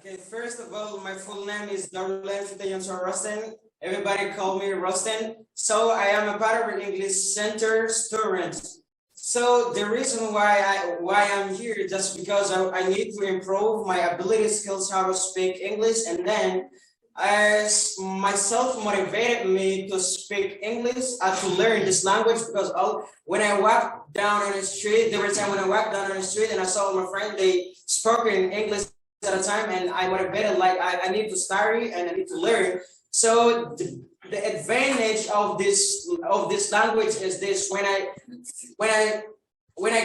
Okay, first of all, my full name is Darulem Fitayanso Rosten. Everybody call me Rosten. So I am a part of the English Center student. So the reason why I'm here is just because I need to improve my ability skills how to speak English, and then as myself motivated me to speak English to learn this language because when I walk down on the street, there was a time when I walked down on the street and I saw my friend they spoke in English at a time, and I motivated like I need to study and I need to learn. So the advantage of this language is this: when I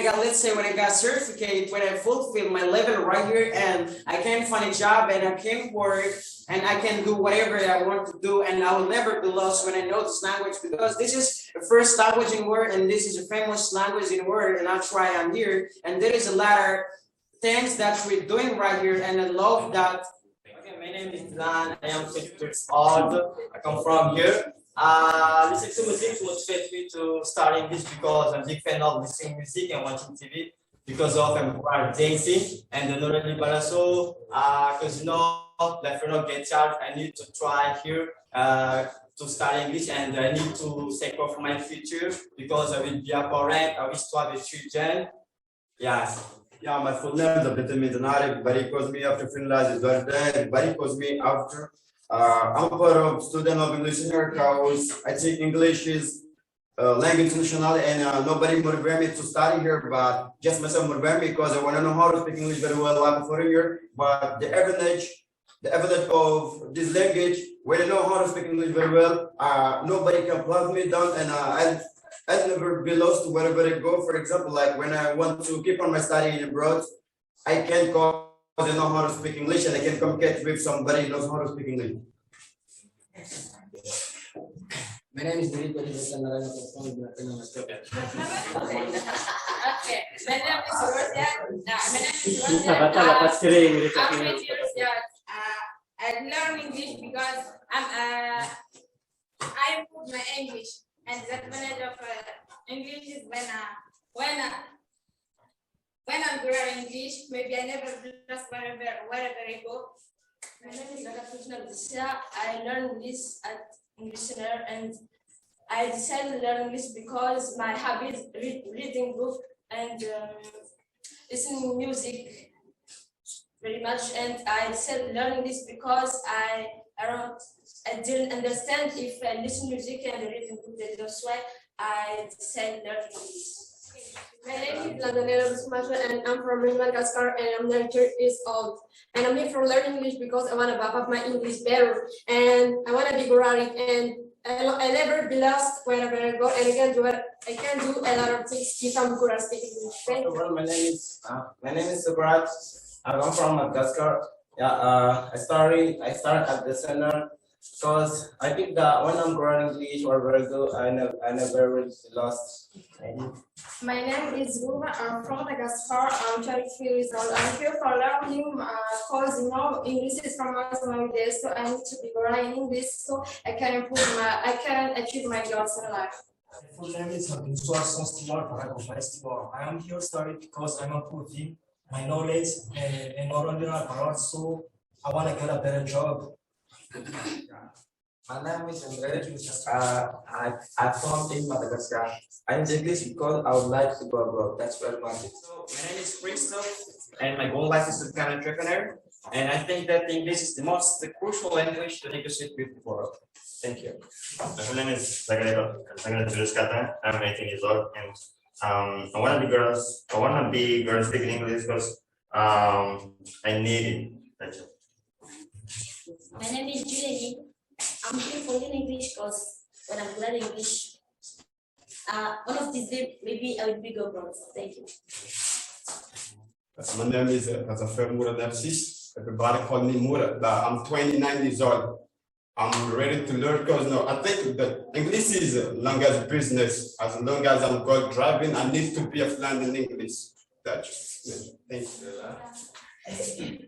got, let's say when I got certificate, when I fulfill my level right here and I can find a job and I can work and I can do whatever I want to do, and I will never be lost when I know this language because this is the first language in the world and this is a famous language in the world, and that's why I'm here. And there is a lot of things that we're doing right here, and I love that. Okay, my name is Dan. I am 20 years old. I come from here. Listening to music motivates me to start English because I'm a big fan of listening music and watching TV because of I'm dancing and not only but also because like for not get charged, I need to try here to study English, and I need to secure for my future because I will be a parent. I wish to have a children. Yes. Yeah, my full name is Abdulhamid. Everybody calls me after finalizing is Jordan. Everybody calls me after. I'm part of student of English in because I think English is language national, and nobody motivated me to study here, but just myself motivated me because I want to know how to speak English very well like a foreigner. But the advantage of this language, when I know how to speak English very well, nobody can plug me down, and I'll never be lost wherever I go. For example, like when I want to keep on my studying abroad, I can call. I know how to speak English, and I can communicate with somebody who knows how to speak English. My name is Diri. Okay. My name is Rosia. I'm 20 years old. I learn English because I improve my English, and the advantage of English is when I'm growing English, maybe I never lost wherever I go. My name is Krishna. I learned English at English Center, and I decided to learn English because my hobby is reading book and listening music very much. And I decided to learn English because I didn't understand if I listen music and reading book. That's why I decided to learn English. My name is and I'm from Madagascar, and I'm 9 years old. And I'm here for learning English because I want to buff up my English better, and I want to be growing, and I never be lost wherever I go, and I can do a lot of things if I'm good at speaking English. Thank you. Well, my name is Subrat. I come from Madagascar. Yeah, I started at the center because I think that when I'm growing English or very good, I never really lost. My name is Guma. I'm from Madagascar. I'm 23 years old. I'm here for learning because English is from us nowadays, so I need to be growing English so I can achieve my goals in life. My full name is I am here studying because I'm improving my knowledge and not only abroad, so I want to get a better job. My name is Andre. I'm from in Madagascar. I'm English because I would like to go abroad. That's very much. So my name is Christoph, and my goal life is to become an entrepreneur. And I think that English is the crucial language to negotiate with the world. Thank you. My name is Zagarego. I'm 18 years old, and I want to be girl speaking English because I need it. That's it. My name is Julie. I'm here for learning English because when I'm learning English, one of these days maybe I will be go abroad. Thank you. My name is Azafir Mura Narcis. Everybody call me Mura. I'm 29 years old. I'm ready to learn because I think that English is a language business. As long as I'm good driving, I need to be fluent in English. That's it. Thank you.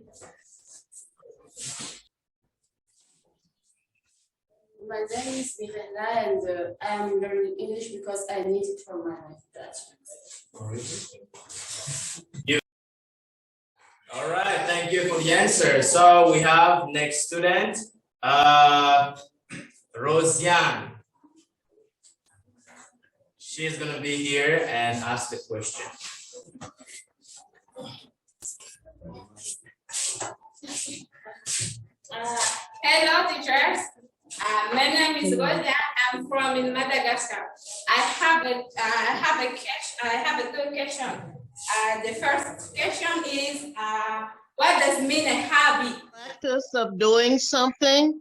My name is Miranda, and I am learning English because I need it for my life. That's All right, thank you. Thank you for the answer. So we have next student, Rosiane. She's gonna be here and ask the question. Hello, teachers. My name is Golda. I'm from in Madagascar. I have a two questions. The first question is, what does mean a hobby? Practice of doing something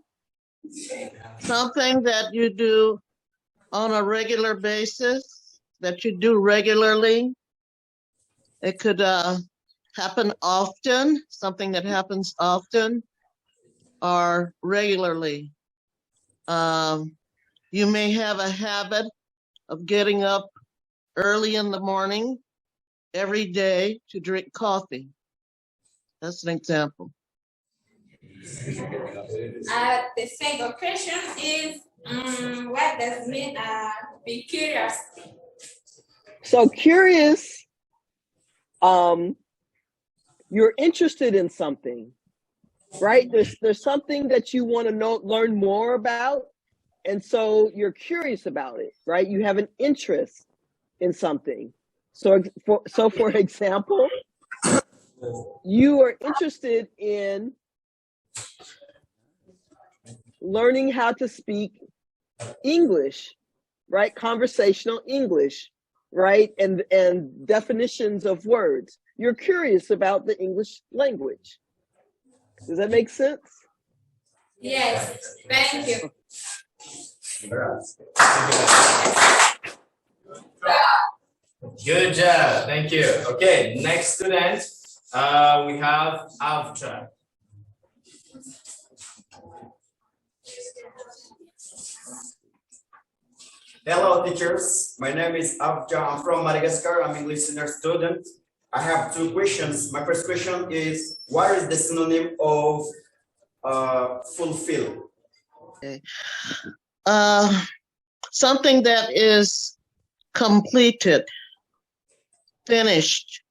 that you do on a regular basis, that you do regularly. It could happen often, something that happens often or regularly. You may have a habit of getting up early in the morning every day to drink coffee. That's an example. The second question is, what does mean be curious? So curious, you're interested in something, right? There's something that you want to learn more about, and so you're curious about it, right? You have an interest in something. So for example, you are interested in learning how to speak English, right? Conversational English, right? And definitions of words. You're curious about the English language. Does that make sense? Yes, thank you. Good job, thank you. Okay, next student, we have Avtra. Hello, teachers. My name is Avja. I'm from Madagascar. I'm English senior student. I have two questions. My first question is, what is the synonym of fulfill? Okay. Something that is completed, finished.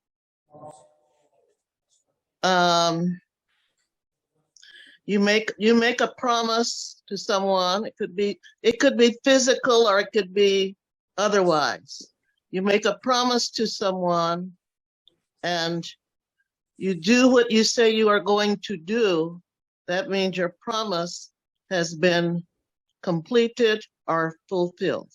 You make a promise to someone. It could be physical or it could be otherwise. You make a promise to someone and you do what you say you are going to do. That means your promise has been completed or fulfilled.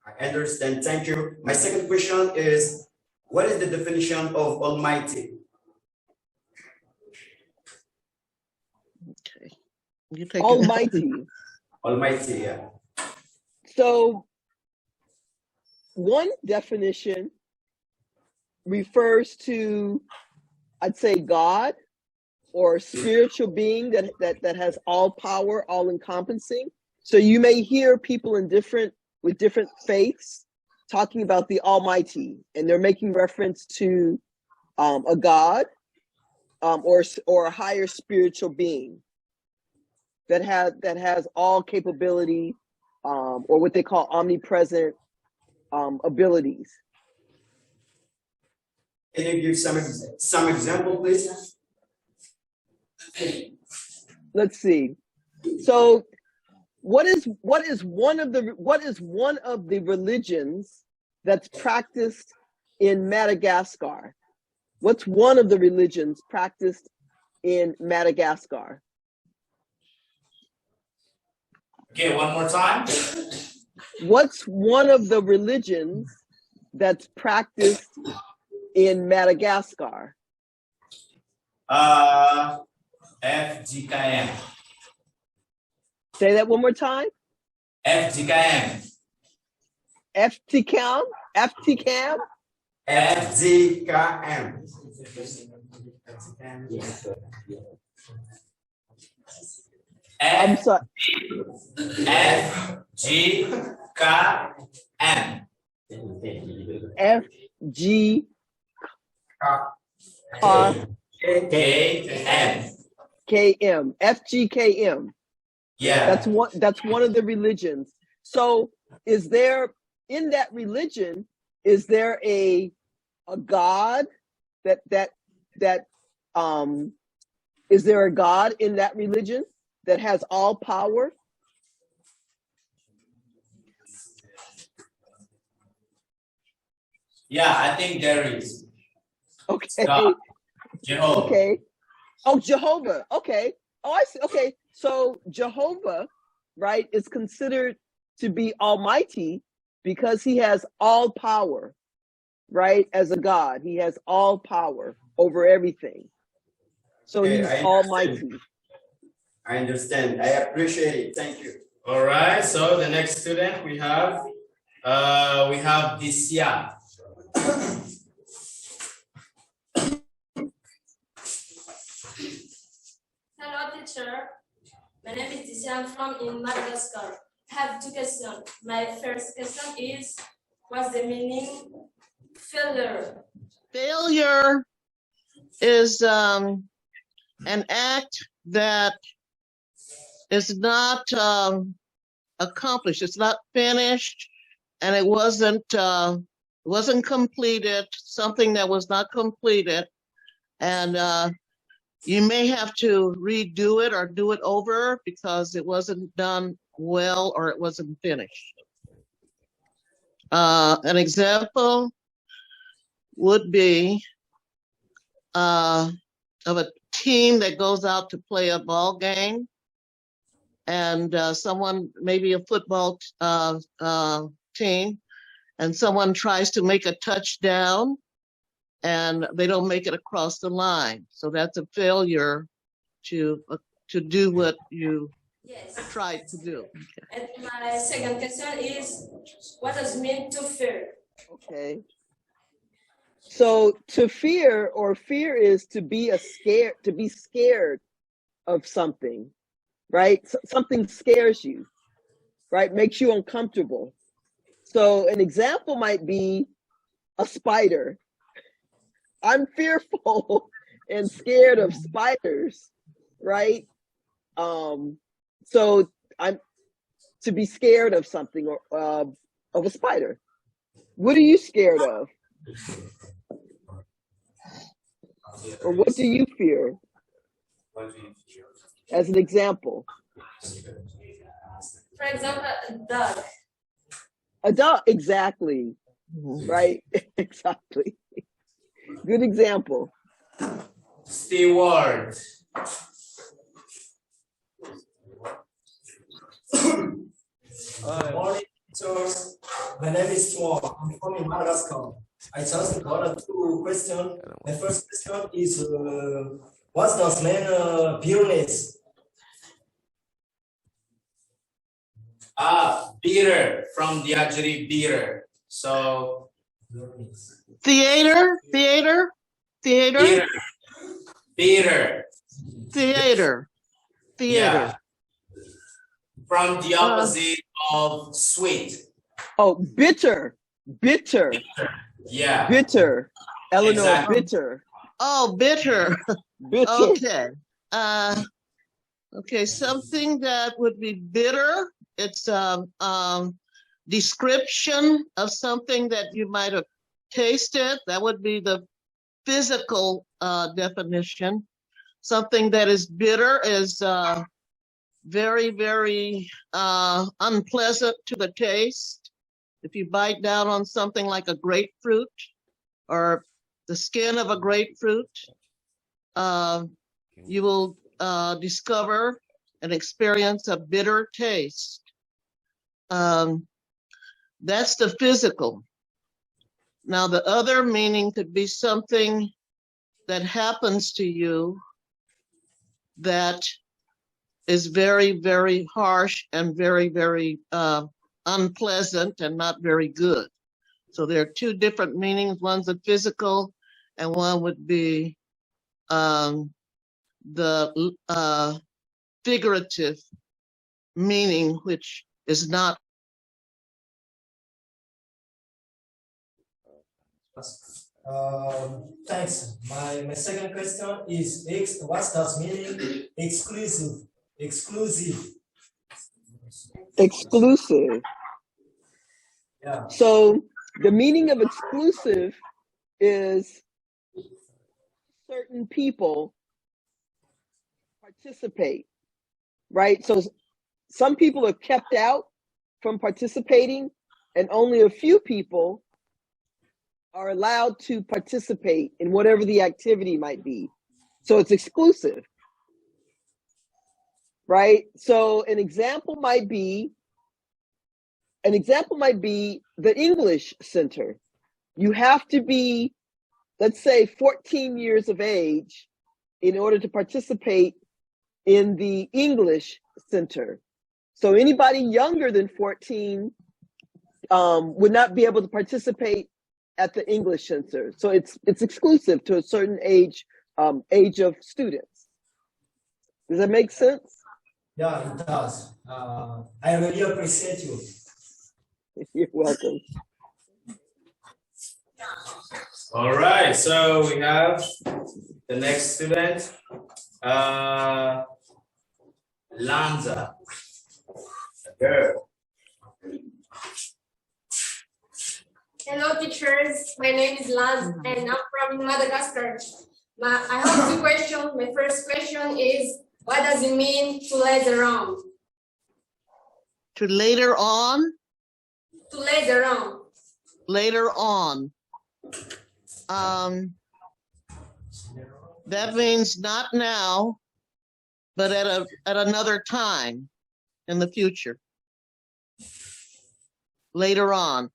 I understand. Thank you. My second question is, what is the definition of Almighty? Okay. You take Almighty. Almighty, yeah. So one definition refers to, I'd say, God or spiritual being that has all power, all encompassing. So you may hear people with different faiths talking about the Almighty, and they're making reference to a God or a higher spiritual being that has all capability or what they call omnipresent abilities. Can you give some example, please? Let's see. So what is one of the religions that's practiced in Madagascar? What's one of the religions practiced in Madagascar? Okay, one more time. What's one of the religions that's practiced in Madagascar? FGKM. Say that one more time. FGKM. FTCAM? FTCAM? FGKM. I'm sorry. FGKM. FG KM. FGKM. Yeah. That's one of the religions. So is there in that religion, is there a God that that is there a God in that religion that has all power? Yeah, I think there is. Okay. God, Jehovah. Okay. Oh, Jehovah. Okay. Oh, I see. Okay. So Jehovah, right, is considered to be almighty because he has all power, right? As a God, he has all power over everything. So Okay, he's I almighty. understand. I understand. I appreciate it. Thank you. All right. So the next student we have Disya. Hello, teacher. My name is Tisha. I'm from in Madagascar. I have two questions. My first question is, what's the meaning failure? Failure is an act that is not accomplished. It's not finished, and it wasn't completed. Something that was not completed, and you may have to redo it or do it over because it wasn't done well or it wasn't finished. An example would be of a team that goes out to play a ball game, and someone, maybe a football team, and someone tries to make a touchdown and they don't make it across the line. So that's a failure to do what you tried to do. And my second question is, what does it mean to fear? Okay. So to fear, or fear is to be scared of something, right? Something scares you, right? Makes you uncomfortable. So an example might be a spider. I'm fearful and scared of spiders, right? So I'm to be scared of something, or of a spider. What are you scared of? Or what do you fear? As an example. For example, a dog. A dog, exactly. Right? Exactly. Good example. Steward. Morning, teachers. My name is Tuan. I'm from Madagascar. I just got two questions. The first question is, what does mean bitterness? Bitter, from the adjective bitter. So Theater. Yeah. From the opposite of sweet. Oh, bitter. Yeah. Bitter. Eleanor, Exactly. bitter. Oh, bitter. Bitter. Okay. Okay, something that would be bitter. It's a description of something that you might have tasted. That would be the physical definition. Something that is bitter is very, very unpleasant to the taste. If you bite down on something like a grapefruit or the skin of a grapefruit, you will discover and experience a bitter taste. That's the physical. Now, the other meaning could be something that happens to you that is very, very harsh and very, very unpleasant and not very good. So there are two different meanings. One's a physical, and one would be the figurative meaning, which is not. Thanks. My second question is, what does meaning exclusive? Exclusive. Yeah. So the meaning of exclusive is certain people participate, right? So some people are kept out from participating, and only a few people are allowed to participate in whatever the activity might be. So it's exclusive, right? So an example might be the English Center. You have to be, let's say, 14 years of age in order to participate in the English Center. So anybody younger than 14 would not be able to participate at the English Center. So it's exclusive to a certain age of students. Does that make sense? Yeah, it does. I really appreciate you. You're welcome. All right, so we have the next student, Lanza, a girl. Hello, teachers. My name is Laz, and I'm from Madagascar. I have two questions. My first question is, what does it mean to later on? To later on? To later on. Later on. That means not now, but at another time in the future. Later on.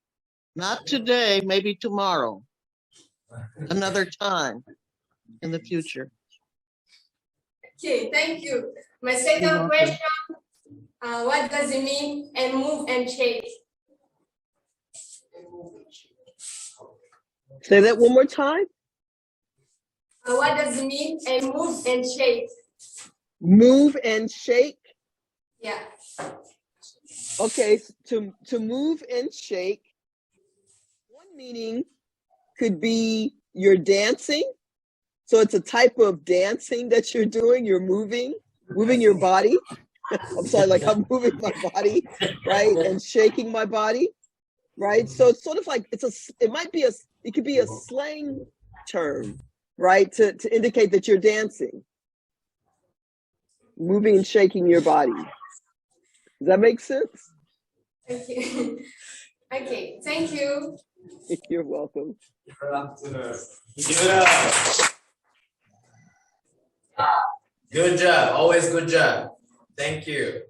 Not today, maybe tomorrow. Another time in the future. Okay, thank you. My second question, what does it mean and move and shake? Say that one more time. What does it mean and move and shake? Move and shake. Yeah. Okay, to move and shake, one meaning could be you're dancing. So it's a type of dancing that you're doing. You're moving your body. I'm sorry, like I'm moving my body, right? And shaking my body, right? So it's sort of like it could be a slang term, right? To indicate that you're dancing, moving and shaking your body. Does that make sense? Thank you. Okay, thank you. You're welcome. Give it up. Good job, always good job. Thank you.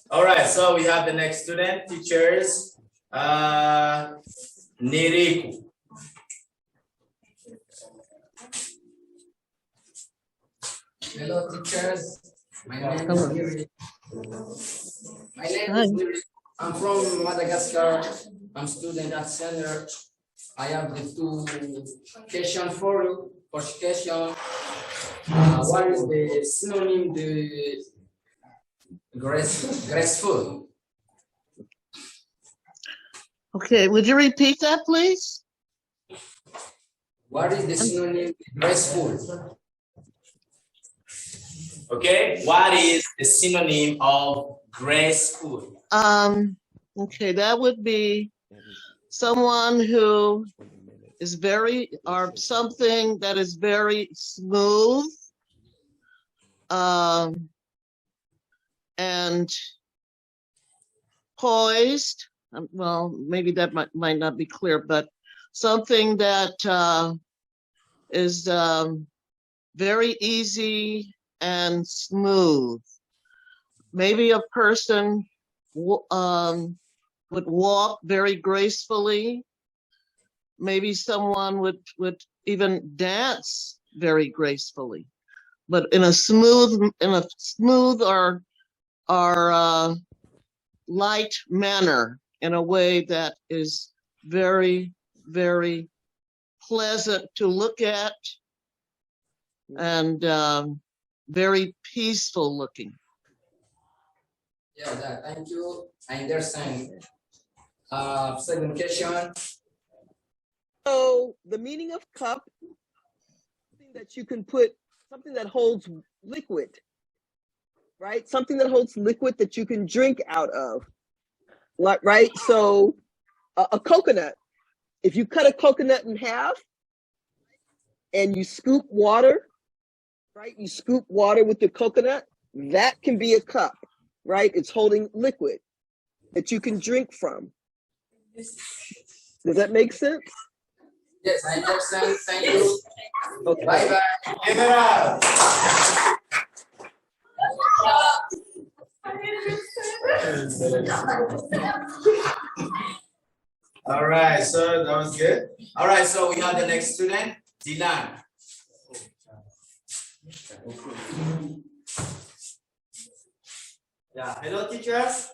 All right, so we have the next student, teachers. Niriku. Hello, teachers. My name is Niriku. I'm from Madagascar. I'm student at Center. I have the two questions for you. First question, what is the synonym to graceful? Okay, would you repeat that, please? What is the synonym to graceful? Okay, what is the synonym of graceful? Okay, that would be someone who is or something that is very smooth, and poised. Well, maybe that might not be clear, but something that is very easy and smooth. Maybe a person would walk very gracefully. Maybe someone would even dance very gracefully, but in a smooth or light manner, in a way that is very, very pleasant to look at and very peaceful looking. Yeah, thank you. I understand. Second question. So the meaning of cup, something that you can put, something that holds liquid, right? Something that holds liquid that you can drink out of, right? So a coconut, if you cut a coconut in half, and you scoop water, right? You scoop water with the coconut. That can be a cup, right? It's holding liquid that you can drink from. Does that make sense? Yes, I understand. Thank you. Okay. Bye bye. Give it up. All right, so that was good. All right, so we have the next student, Dylan. Yeah, hello teachers.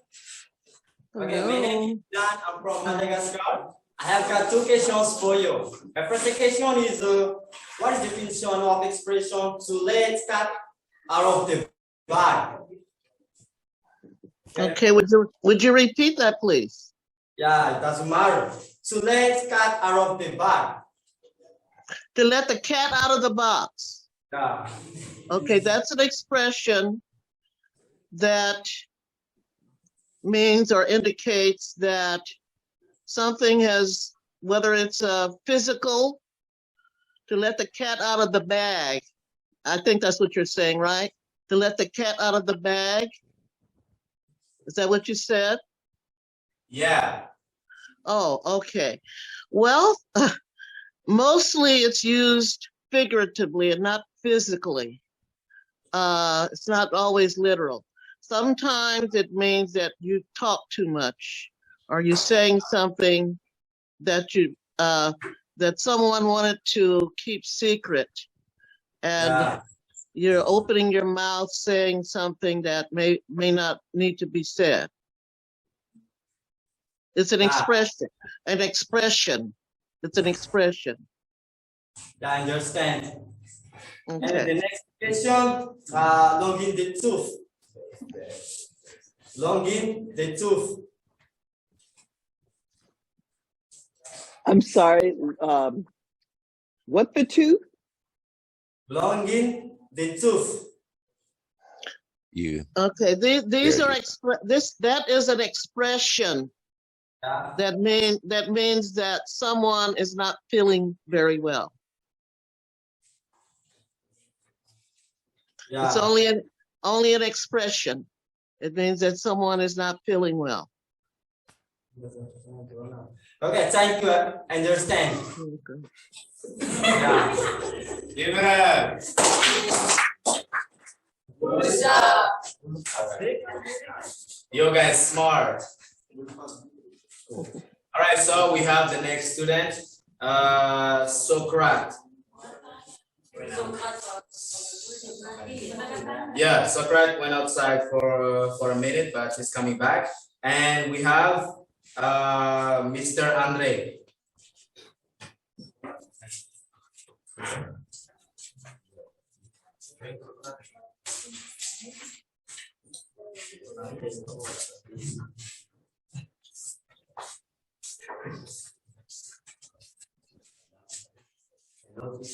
Okay, my name is Dan. I'm from Madagascar. I have got two questions for you. My first question is, what is the definition of expression to let cat out of the bag? Okay, would you repeat that, please? Yeah, it doesn't matter. To let cat out of the bag. To let the cat out of the box. Yeah. Okay, that's an expression that means or indicates that something has, whether it's physical, to let the cat out of the bag. I think that's what you're saying, right? To let the cat out of the bag. Is that what you said? Yeah. Oh, okay. Well, mostly it's used figuratively and not physically. It's not always literal. Sometimes it means that you talk too much, or you're saying something that that someone wanted to keep secret, and you're opening your mouth saying something that may not need to be said. It's an expression. An expression. It's an expression. I understand. Okay. And the next question, longing the tooth. Longing the tooth. I'm sorry. What the tooth? Longing the tooth. You. Okay. These are that is an expression. That means that someone is not feeling very well. Yeah. It's only an expression. It means that someone is not feeling well. Okay, thank you. I understand. Yeah. Give it up. You guys smart. All right, so we have the next student, Socrates. Yeah, Socrates went outside for a minute, but he's coming back. And we have Mr. Andre.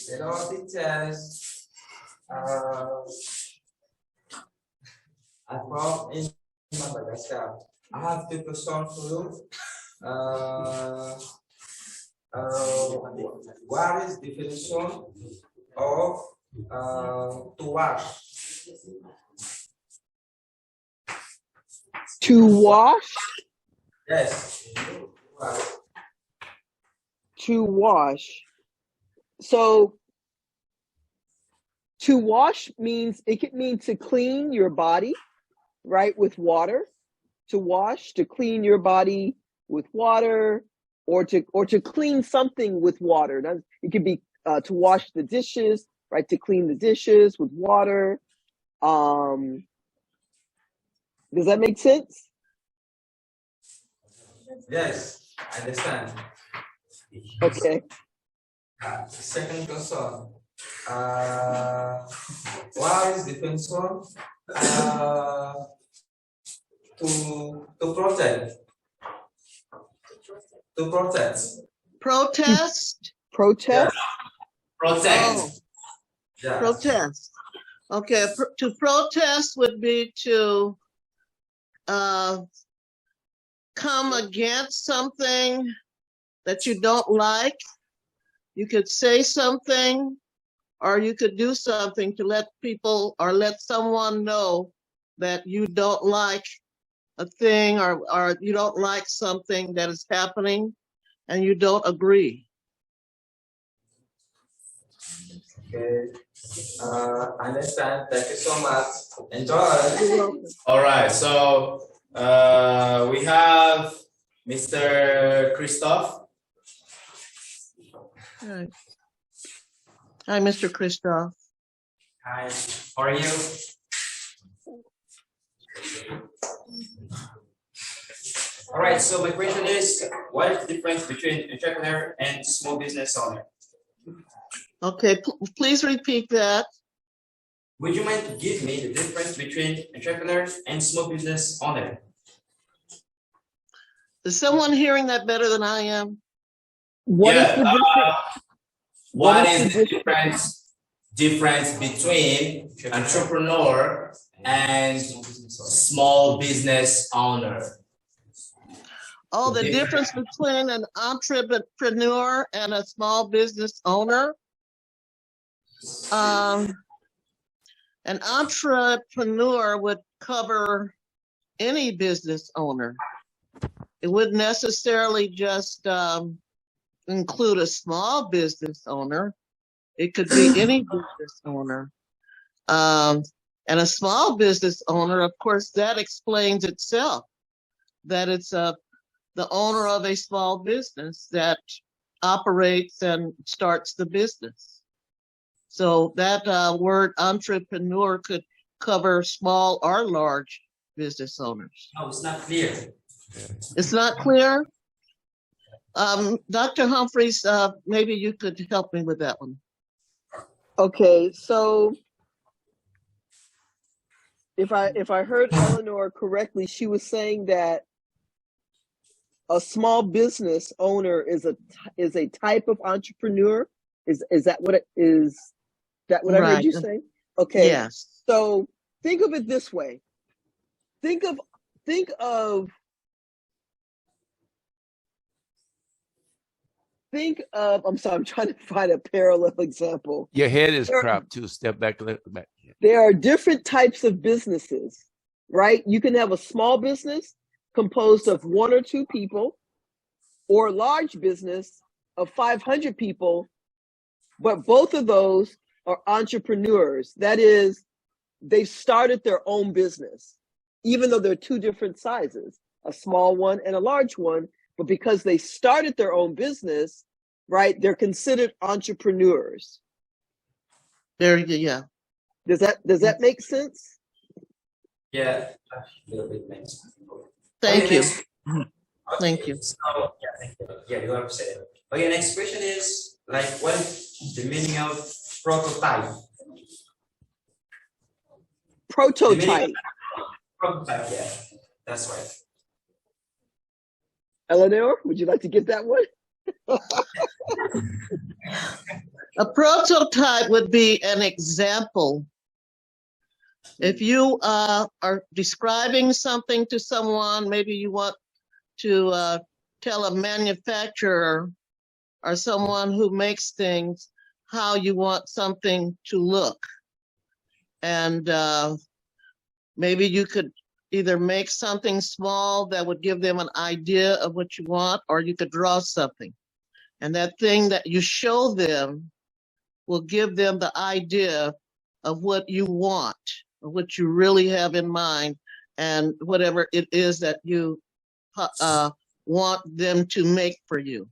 Hello, teachers. I'm from in Madagascar. I have two questions for you. What is the definition of to wash? To wash? Yes. To wash. So to wash means, it could mean to clean your body, right, with water. To wash, to clean your body with water, or to clean something with water. It could be to wash the dishes, right, to clean the dishes with water. Does that make sense? Yes, I understand. Okay. Second question. What is the definition to protect? To protect. Protest? Protest? Protect. Oh, Yeah. protest. Okay, to protest would be to come against something that you don't like. You could say something or you could do something to let people or let someone know that you don't like a thing or you don't like something that is happening and you don't agree. Okay. I understand. Thank you so much. Enjoy. All right, so we have Mr. Christoph. Hi, Hi, Mr. Christoph. Hi, how are you? All right, so my question is, what is the difference between entrepreneur and small business owner? Okay, please repeat that. Would you mind to give me the difference between entrepreneur and small business owner? Is someone hearing that better than I am? What is the difference? What is the difference between entrepreneur and small business owner? Oh, the difference between an entrepreneur and a small business owner? An entrepreneur would cover any business owner. It wouldn't necessarily just include a small business owner. It could be any business owner. And a small business owner, of course, that explains itself, that it's the owner of a small business that operates and starts the business. So that word entrepreneur could cover small or large business owners. No, it's not clear. It's not clear? Dr. Humphreys, maybe you could help me with that one. Okay, so if I heard Eleanor correctly, she was saying that a small business owner is a type of entrepreneur. Is that what it is? That what I heard you say? Okay. Yes. So think of it this way. Think of I'm sorry, I'm trying to find a parallel example. Your head is cropped too. Step back a little bit. There are different types of businesses, right? You can have a small business composed of 1 or 2 people, or a large business of 500 people, but both of those are entrepreneurs. That is, they've started their own business, even though they're 2 different sizes, a small one and a large one. But because they started their own business, right, they're considered entrepreneurs. There you go, yeah. Does that make sense? Yeah, a little bit makes sense. Thank you. Okay, Thank you. So, yeah, thank you. Yeah, you have said it. Okay, next question is, like, what is the meaning of prototype? Prototype. Prototype, yeah, that's right. Eleanor, would you like to get that one? A prototype would be an example. If you are describing something to someone, maybe you want to tell a manufacturer or someone who makes things how you want something to look. And maybe you could either make something small that would give them an idea of what you want, or you could draw something. And that thing that you show them will give them the idea of what you want, or what you really have in mind, and whatever it is that you want them to make for you.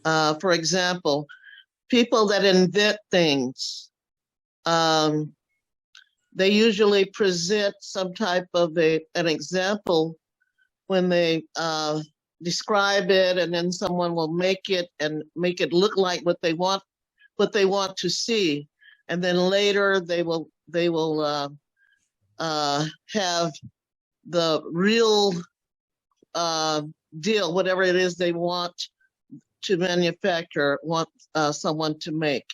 For example, people that invent things, they usually present some type of an example when they describe it, and then someone will make it and make it look like what they want to see, and then later they will have the real deal, whatever it is they want to manufacture, want someone to make.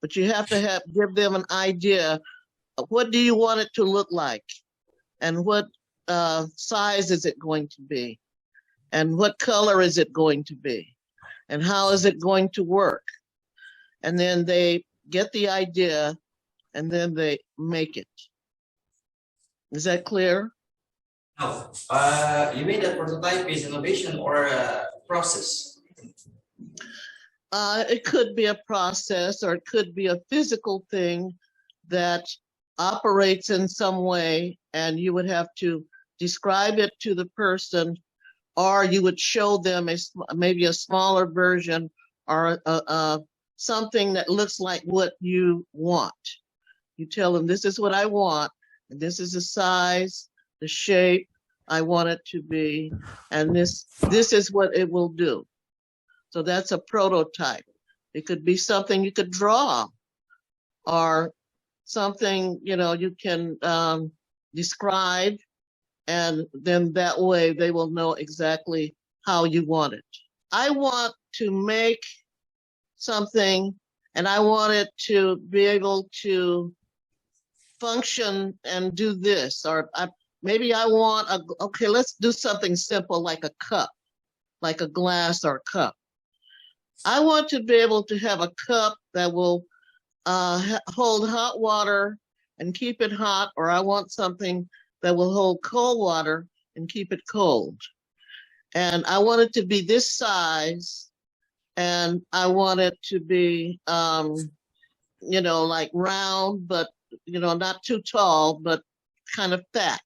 But you have to give them an idea of what do you want it to look like, and what size is it going to be, and what color is it going to be, and how is it going to work. And then they get the idea, and then they make it. Is that clear? No. You mean that prototype is innovation or a process? It could be a process, or it could be a physical thing that operates in some way, and you would have to describe it to the person, or you would show them maybe a smaller version, or something that looks like what you want. You tell them, this is what I want, and this is the size, the shape I want it to be, and this is what it will do. So that's a prototype. It could be something you could draw, or something, you can describe, and then that way they will know exactly how you want it. I want to make something, and I want it to be able to function and do this, or maybe I want okay, let's do something simple like a cup, like a glass or a cup. I want to be able to have a cup that will hold hot water and keep it hot, or I want something that will hold cold water and keep it cold. And I want it to be this size, and I want it to be, like round, but, not too tall, but kind of fat.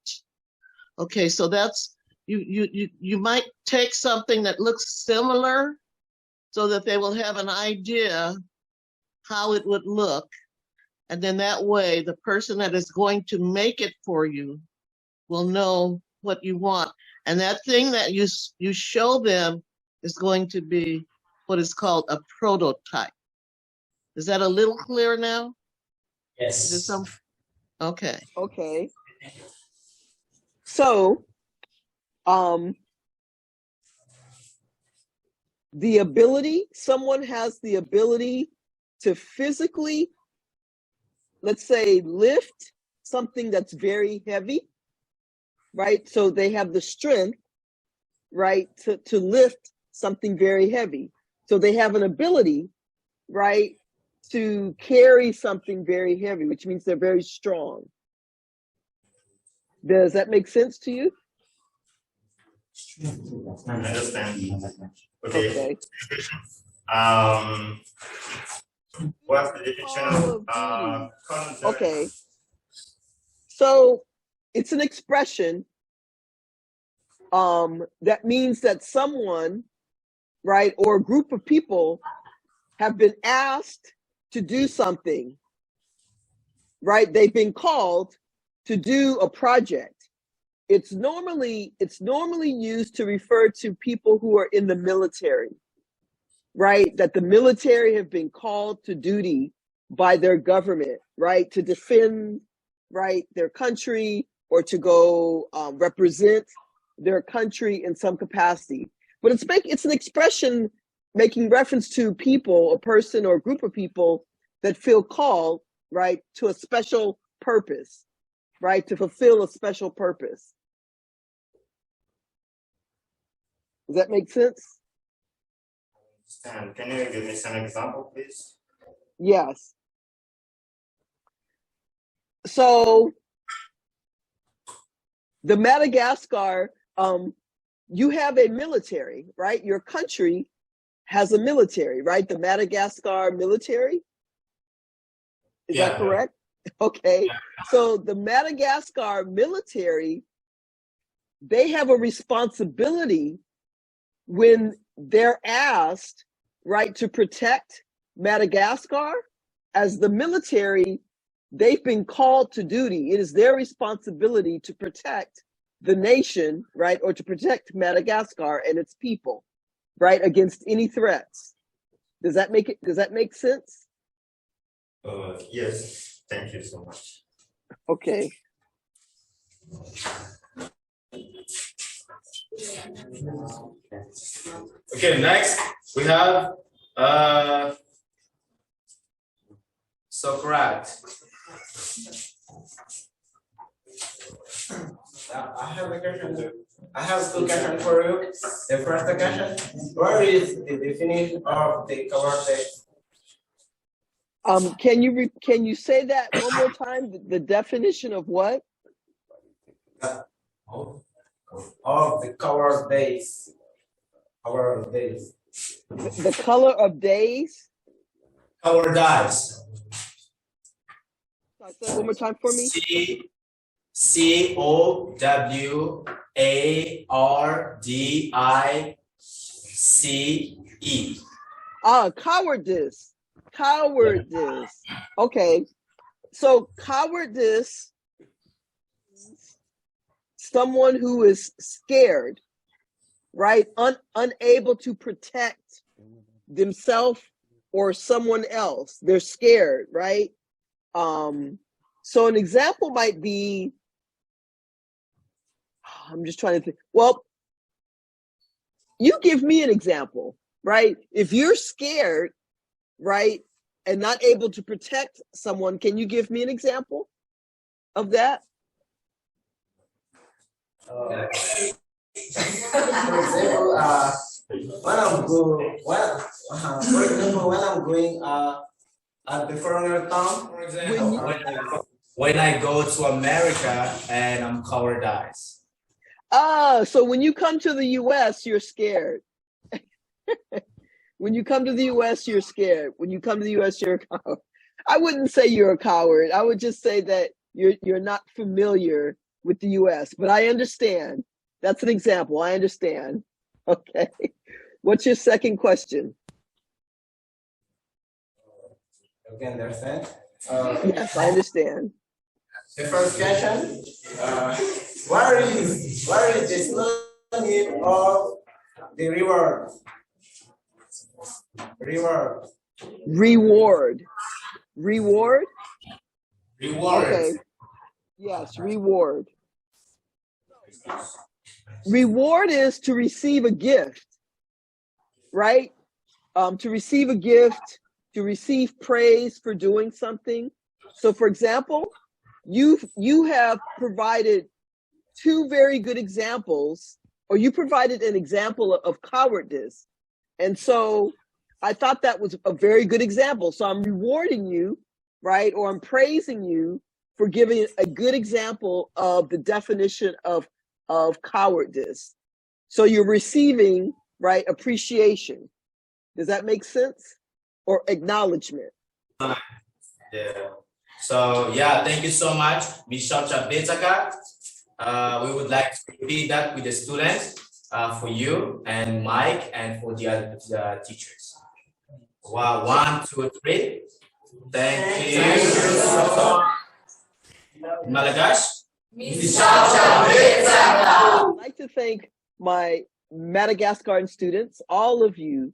Okay, so that's, you might take something that looks similar so that they will have an idea how it would look. And then that way, the person that is going to make it for you will know what you want. And that thing that you show them is going to be what is called a prototype. Is that a little clear now? Yes. Okay. Okay. So, someone has the ability to physically, let's say, lift something that's very heavy, right? So they have the strength, right, to lift something very heavy. So they have an ability, right, to carry something very heavy, which means they're very strong. Does that make sense to you? I understand. Okay. What's the definition of concept? Okay. So it's an expression that means that someone, right, or a group of people have been asked to do something, right? They've been called to do a project. It's normally used to refer to people who are in the military, right? That the military have been called to duty by their government, right? To defend, right, their country, or to go represent their country in some capacity. But it's an expression making reference to people, a person or a group of people that feel called, right, to a special purpose, right, to fulfill a special purpose. Does that make sense? Can you give me some example, please? Yes. So the Madagascar, you have a military, right? Your country has a military, right? The Madagascar military. Is that correct? Okay. So the Madagascar military, they have a responsibility when they're asked, right, to protect Madagascar. As the military, they've been called to duty. It is their responsibility to protect the nation, right, or to protect Madagascar and its people, right, against any threats. Does that make sense? Yes, thank you so much. Okay. Okay, next we have Socrates. I have a question too. I have two questions for you. The first question, where is the definition of the cover text? Can you say that one more time? The definition of what? Of the cover days. Cover days. The color of days. Cowardice. Say that one more time for me. COWARDICE. Cowardice. Cowardice. Okay. So cowardice, someone who is scared, right? Unable to protect themselves or someone else. They're scared, right? So an example might be, I'm just trying to think. Well, you give me an example, right? If you're scared, right, and not able to protect someone, can you give me an example of that? For example, when I'm going at the foreigner town, for example, When I go to America and I'm cowardice. So when you come to the US, you're scared. When you come to the US, you're scared. When you come to the US, you're a coward. I wouldn't say you're a coward. I would just say that you're not familiar with the US, but I understand. That's an example. I understand. Okay. What's your second question? you can understand. Yes, I understand. The first question, where is the synonym of the reward? Reward. Reward. Reward? Reward. Okay. Yes, reward. Reward is to receive a gift, right? To receive a gift, to receive praise for doing something. So for example, you have provided two very good examples, or you provided an example of cowardice. And so I thought that was a very good example. So I'm rewarding you, right? Or I'm praising you for giving a good example of the definition of cowardice. So you're receiving, right, appreciation. Does that make sense? Or acknowledgement? Yeah. So yeah, thank you so much, Ms. Shopcha Betaka. We would like to repeat that with the students for you and Mike and for the other teachers. Wow, 1, 2, 3. Thank you. Malagash. Ms. Shopcha Betaka. I'd like to thank my Madagascar students, all of you.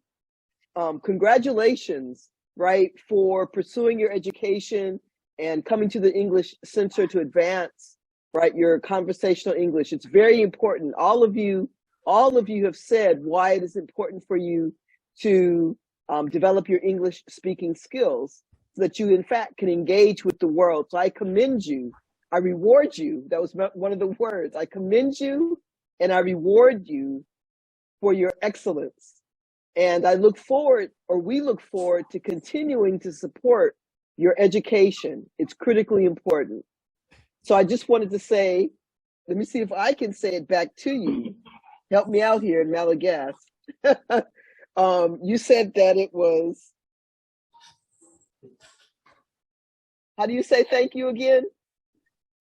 Congratulations, right, for pursuing your education and coming to the English Center to advance, right, your conversational English. It's very important. All of you have said why it is important for you to develop your English speaking skills so that you, in fact, can engage with the world. So I commend you. I reward you. That was one of the words. I commend you and I reward you for your excellence. And I look forward, or we look forward to continuing to support your education. It's critically important. So I just wanted to say, let me see if I can say it back to you. Help me out here in Malagasy. You said that it was, how do you say thank you again?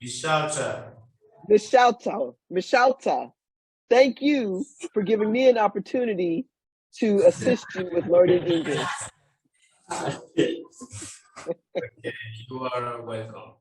Mishalta. Mishalta. Thank you for giving me an opportunity to assist you with learning English. Okay, you are welcome.